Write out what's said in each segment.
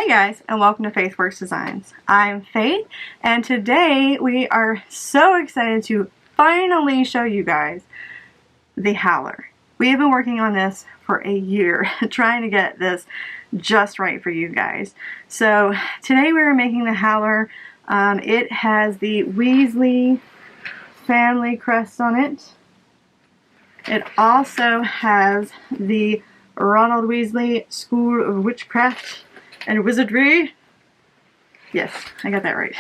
Hey guys, and welcome to Faith Works Designs. I'm Faith, and today we are so excited to finally show you guys the Howler. We have been working on this for a year, trying to get this just right for you guys. So today we are making the Howler. It has the Weasley family crest on it. It also has the Ronald Weasley School of Witchcraft and Wizardry. Yes, I got that right.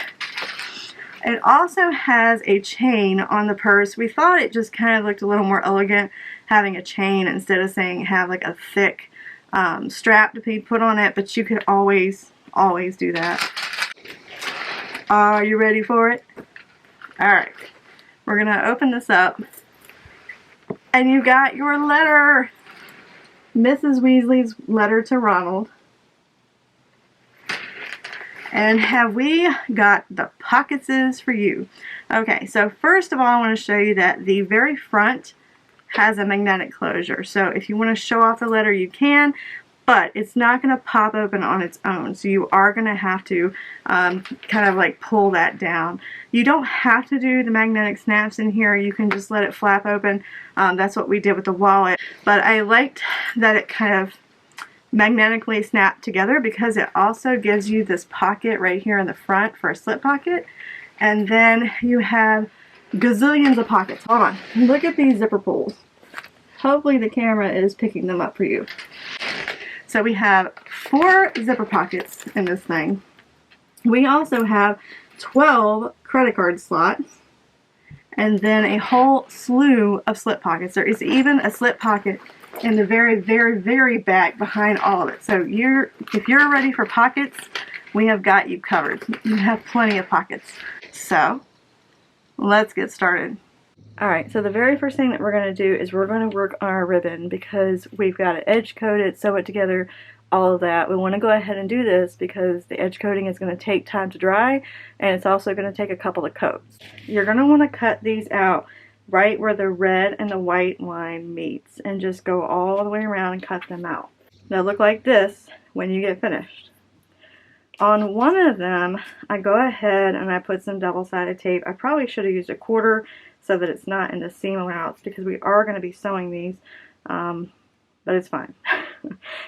It also has a chain on the purse. We thought it just kind of looked a little more elegant having a chain instead of saying have like a thick strap to be put on it, but you could always do that. Are you ready for it? Alright, we're gonna open this up, and you got your letter, Mrs. Weasley's letter to Ronald. And have we got the pocketses for you? Okay, so first of all, I want to show you that the very front has a magnetic closure. So if you want to show off the letter, you can, but it's not going to pop open on its own. So you are going to have to kind of like pull that down. You don't have to do the magnetic snaps in here. You can just let it flap open. That's what we did with the wallet. But I liked that it kind of magnetically snap together because it also gives you this pocket right here in the front for a slip pocket, and then you have gazillions of pockets. Hold on, look at these zipper pulls. Hopefully the camera is picking them up for you. So we have 4 zipper pockets in this thing. We also have 12 credit card slots, and then a whole slew of slip pockets. There is even a slip pocket in the very back behind all of it. So if you're ready for pockets, we have got you covered. You have plenty of pockets. So let's get started. Alright, so the very first thing that we're going to do is we're going to work on our ribbon because we've got to edge coat it, sew it together, all of that. We want to go ahead and do this because the edge coating is going to take time to dry, and it's also going to take a couple of coats. You're going to want to cut these out right where the red and the white line meets, and just go all the way around and cut them out. They'll look like this when you get finished. On one of them, I go ahead and I put some double-sided tape. I probably should have used a quarter so that it's not in the seam allowance because we are going to be sewing these, but it's fine.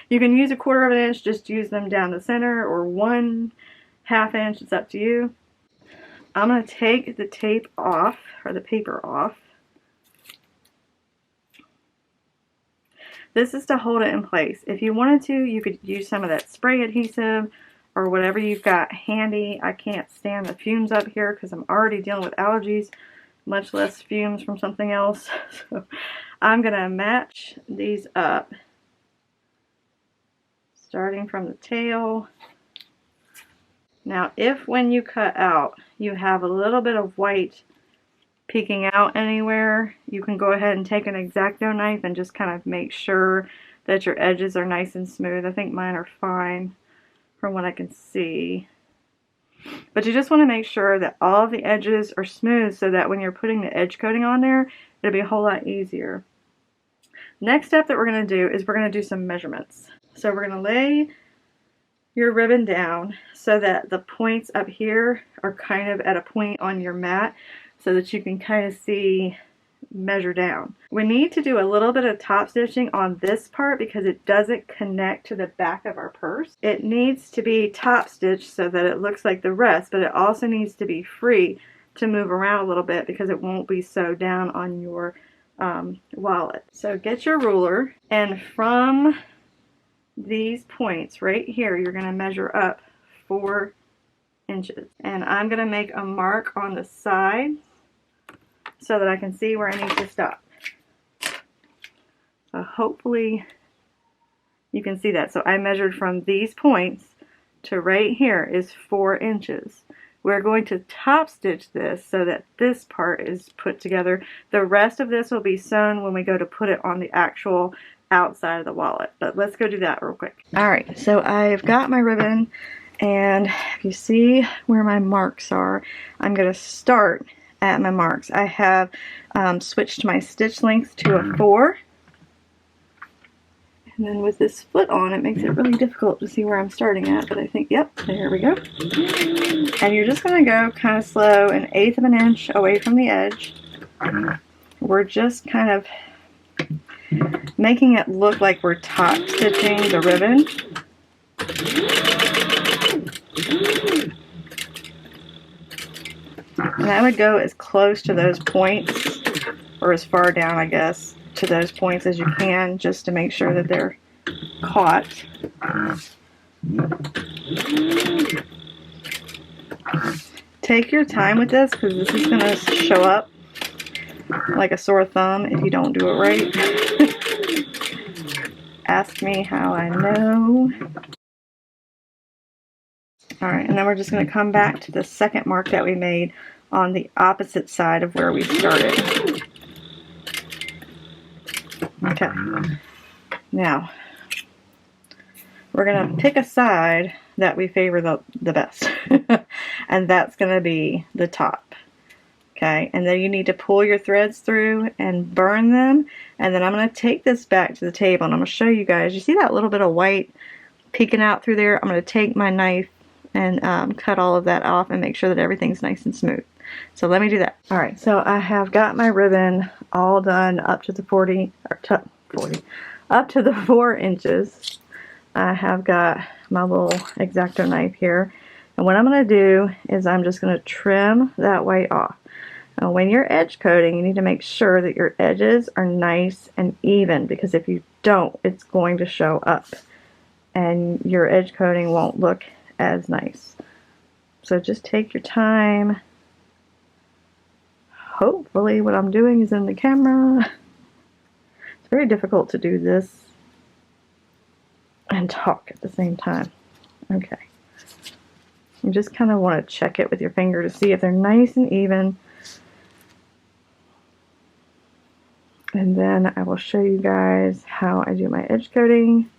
You can use a 1/4 inch, just use them down the center, or 1/2 inch, it's up to you. I'm going to take the tape off, or the paper off. This is to hold it in place. If you wanted to, you could use some of that spray adhesive or whatever you've got handy. I can't stand the fumes up here because I'm already dealing with allergies, much less fumes from something else. So I'm going to match these up, starting from the tail. Now, if when you cut out, you have a little bit of white peeking out anywhere, you can go ahead and take an X-Acto knife and just kind of make sure that your edges are nice and smooth. I think mine are fine from what I can see. But you just want to make sure that all of the edges are smooth so that when you're putting the edge coating on there, it'll be a whole lot easier. Next step that we're going to do is we're going to do some measurements. So we're going to lay your ribbon down so that the points up here are kind of at a point on your mat so that you can kind of see, measure down. We need to do a little bit of top stitching on this part because it doesn't connect to the back of our purse. It needs to be top stitched so that it looks like the rest, but it also needs to be free to move around a little bit because it won't be sewed down on your wallet. So get your ruler, and from these points right here, you're going to measure up 4 inches. And I'm going to make a mark on the side so that I can see where I need to stop. So hopefully you can see that. So I measured from these points to right here is 4 inches. We're going to top stitch this so that this part is put together. The rest of this will be sewn when we go to put it on the actual outside of the wallet, but let's go do that real quick. Alright, so I've got my ribbon, and if you see where my marks are, I'm going to start at my marks. I have switched my stitch length to a 4, And then with this foot on, it makes it really difficult to see where I'm starting at, but I think, yep, there we go. And you're just going to go kind of slow, 1/8 of an inch away from the edge. We're just kind of making it look like we're top stitching the ribbon. And I would go as close to those points, or as far down, I guess, to those points as you can, just to make sure that they're caught. Take your time with this, because this is going to show up like a sore thumb if you don't do it right. Ask me how I know. Alright, and then we're just going to come back to the second mark that we made on the opposite side of where we started. Okay. Now, we're going to pick a side that we favor the best. And that's going to be the top. Okay, and then you need to pull your threads through and burn them. And then I'm going to take this back to the table and I'm going to show you guys. You see that little bit of white peeking out through there? I'm going to take my knife and cut all of that off and make sure that everything's nice and smooth. So let me do that. Alright, so I have got my ribbon all done up to the up to the 4 inches. I have got my little X-Acto knife here. And what I'm going to do is I'm just going to trim that white off. Now, when you're edge coating, you need to make sure that your edges are nice and even, because if you don't, it's going to show up and your edge coating won't look as nice. So just take your time. Hopefully what I'm doing is in the camera. It's very difficult to do this and talk at the same time. Okay. You just kind of want to check it with your finger to see if they're nice and even. And then I will show you guys how I do my edge coating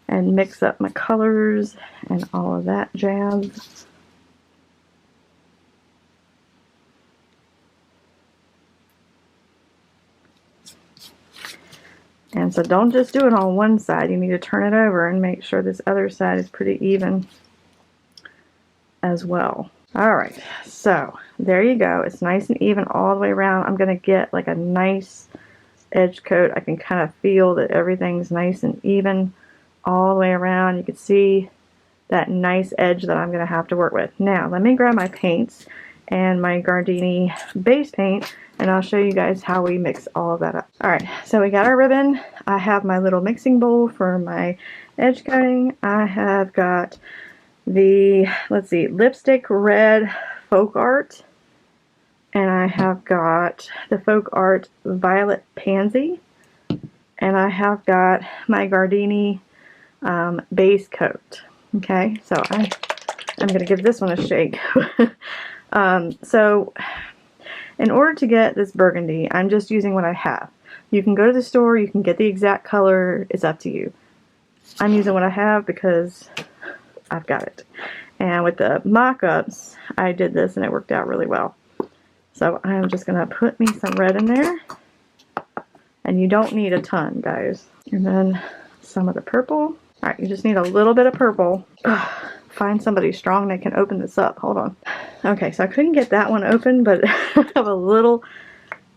and mix up my colors and all of that jazz. And so don't just do it on one side. You need to turn it over and make sure this other side is pretty even as well. Alright, so there you go. It's nice and even all the way around. I'm going to get like a nice edge coat. I can kind of feel that everything's nice and even all the way around. You can see that nice edge that I'm going to have to work with. Now, let me grab my paints and my Giardini base paint, and I'll show you guys how we mix all of that up. Alright, so we got our ribbon. I have my little mixing bowl for my edge coating. I have got the, let's see, lipstick red folk art, and I have got the folk art violet pansy, and I have got my Giardini base coat. Okay, so I'm going to give this one a shake. So in order to get this burgundy, I'm just using what I have. You can go to the store, you can get the exact color, it's up to you. I'm using what I have because I've got it. And with the mock-ups, I did this and it worked out really well. So I'm just going to put me some red in there. And you don't need a ton, guys. And then some of the purple. Alright, you just need a little bit of purple. Ugh, find somebody strong that can open this up. Hold on. Okay, so I couldn't get that one open, but I have a little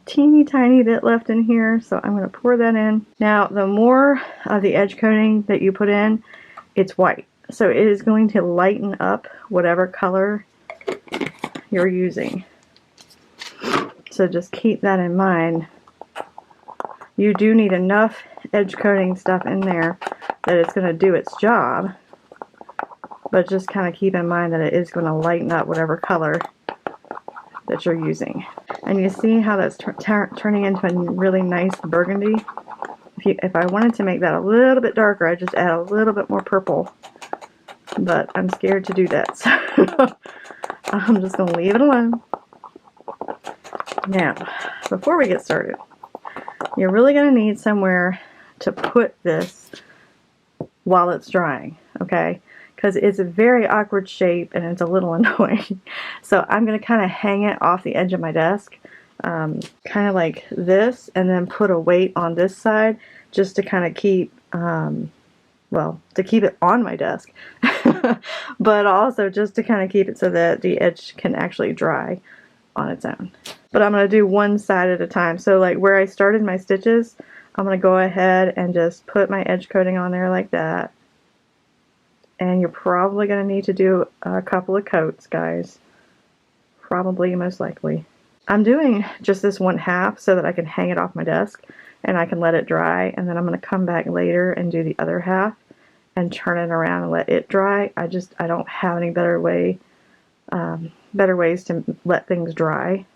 teeny tiny bit left in here, so I'm going to pour that in. Now, the more of the edge coating that you put in, it's white. So it is going to lighten up whatever color you're using. So just keep that in mind. You do need enough edge coating stuff in there that it's going to do its job, but just kind of keep in mind that it is going to lighten up whatever color that you're using. And you see how that's turning into a really nice burgundy. If I wanted to make that a little bit darker, I'd just add a little bit more purple, but I'm scared to do that, so I'm just going to leave it alone. Now, before we get started, you're really going to need somewhere to put this while it's drying, okay? Because it's a very awkward shape and it's a little annoying. So I'm going to kind of hang it off the edge of my desk, kind of like this, and then put a weight on this side just to kind of keep well, to keep it on my desk, but also just to kind of keep it so that the edge can actually dry on its own. But I'm going to do one side at a time. So like where I started my stitches, I'm going to go ahead and just put my edge coating on there like that. And you're probably going to need to do a couple of coats, guys. Probably, most likely. I'm doing just this one half so that I can hang it off my desk and I can let it dry, and then I'm going to come back later and do the other half and turn it around and let it dry. I don't have any better ways to let things dry.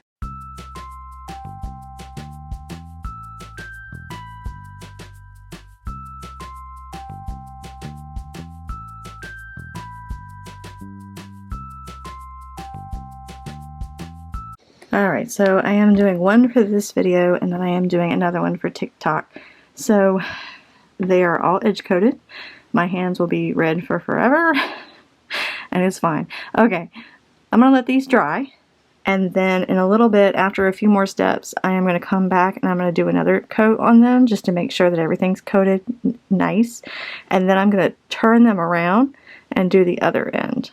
Alright, so I am doing one for this video and then I am doing another one for TikTok. So they are all edge coated. My hands will be red for forever and it's fine. Okay, I'm going to let these dry, and then in a little bit, after a few more steps, I am going to come back and I'm going to do another coat on them just to make sure that everything's coated nice, and then I'm going to turn them around and do the other end.